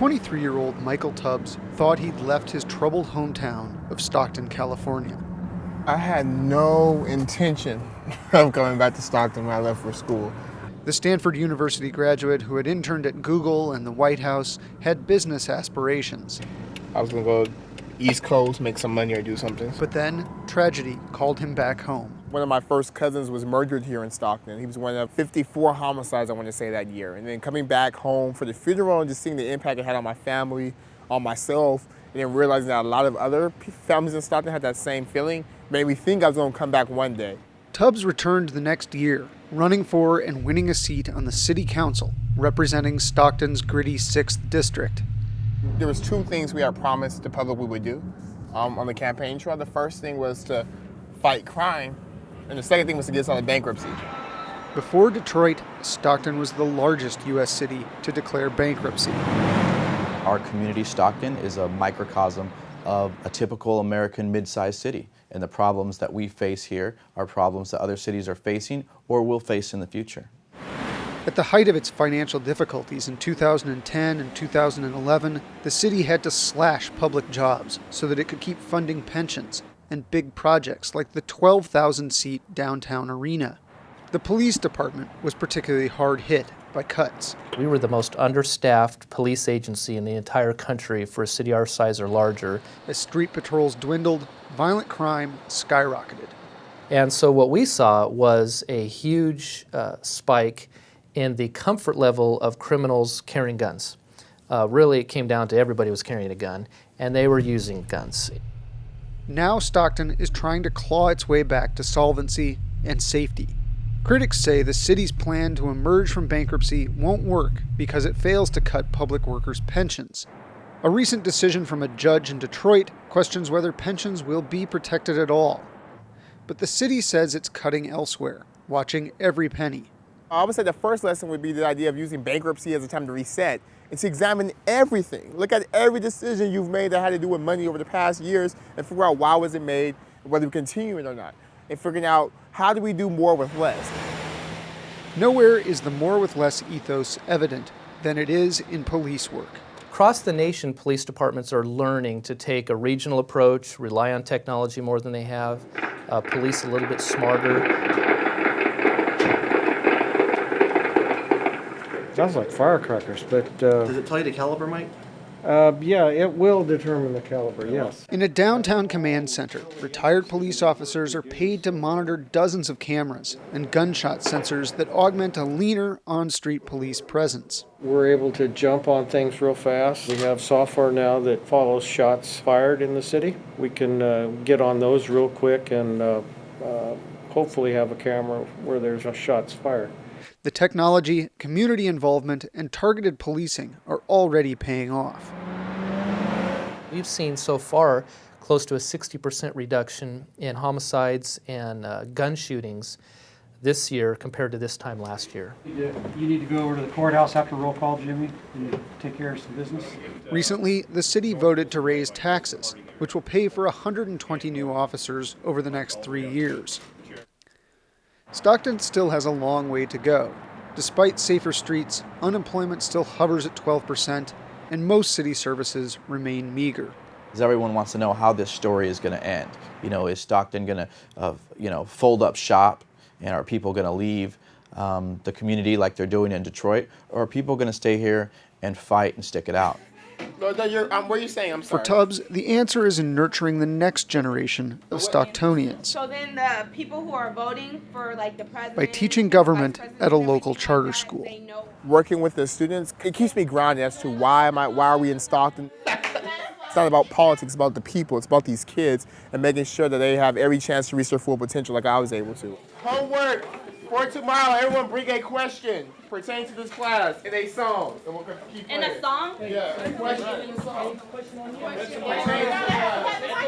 23-year-old Michael Tubbs thought he'd left his troubled hometown of Stockton, California. I had no intention of coming back to Stockton when I left for school. The Stanford University graduate who had interned at Google and the White House had business aspirations. I was going to go East Coast, make some money or do something. But then tragedy called him back home. One of my first cousins was murdered here in Stockton. He was one of 54 homicides, I want to say, that year. And then coming back home for the funeral and just seeing the impact it had on my family, on myself, and then realizing that a lot of other families in Stockton had that same feeling made me think I was going to come back one day. Tubbs returned the next year, running for and winning a seat on the city council, representing Stockton's gritty 6th district. There was 2 things we had promised the public we would do on the campaign trail. The first thing was to fight crime, and the second thing was to get us out of bankruptcy. Before Detroit, Stockton was the largest U.S. city to declare bankruptcy. Our community, Stockton, is a microcosm of a typical American mid-sized city. And the problems that we face here are problems that other cities are facing or will face in the future. At the height of its financial difficulties in 2010 and 2011, the city had to slash public jobs so that it could keep funding pensions and big projects like the 12,000-seat downtown arena. The police department was particularly hard hit by cuts. We were the most understaffed police agency in the entire country for a city our size or larger. As street patrols dwindled, violent crime skyrocketed. And so what we saw was a huge spike in the comfort level of criminals carrying guns. Really, it came down to everybody was carrying a gun, and they were using guns. Now Stockton is trying to claw its way back to solvency and safety. Critics say the city's plan to emerge from bankruptcy won't work because it fails to cut public workers' pensions. A recent decision from a judge in Detroit questions whether pensions will be protected at all. But the city says it's cutting elsewhere, watching every penny. I would say the first lesson would be the idea of using bankruptcy as a time to reset and to examine everything. Look at every decision you've made that had to do with money over the past years and figure out why was it made, whether we continue it or not, and figuring out how do we do more with less. Nowhere is the more with less ethos evident than it is in police work. Across the nation, police departments are learning to take a regional approach, rely on technology more than they have, police a little bit smarter. Sounds like firecrackers, but... Does it tell you the caliber, Mike? Yeah, it will determine the caliber, yes. In a downtown command center, retired police officers are paid to monitor dozens of cameras and gunshot sensors that augment a leaner on-street police presence. We're able to jump on things real fast. We have software now that follows shots fired in the city. We can get on those real quick and hopefully have a camera where there's shots fired. The technology, community involvement, and targeted policing are already paying off. We've seen so far close to a 60% reduction in homicides and gun shootings this year compared to this time last year. You need to go over to the courthouse after roll call, Jimmy, and take care of some business. Recently, the city voted to raise taxes, which will pay for 120 new officers over the next 3 years. Stockton still has a long way to go. Despite safer streets, unemployment still hovers at 12%, and most city services remain meager. Everyone wants to know how this story is going to end. Is Stockton going to, fold up shop, and are people going to leave the community like they're doing in Detroit, or are people going to stay here and fight and stick it out? What are you saying? I'm sorry. For Tubbs, the answer is in nurturing the next generation of Stocktonians. So then the people who are voting for the president... By teaching government at a local charter school. Working with the students, it keeps me grounded as to why are we in Stockton. It's not about politics, it's about the people, it's about these kids and making sure that they have every chance to reach their full potential like I was able to. Homework for tomorrow, everyone bring a question pertaining to this class in a song. And we'll keep playing. In a song? Yeah, a question in a song. Pertaining to the class.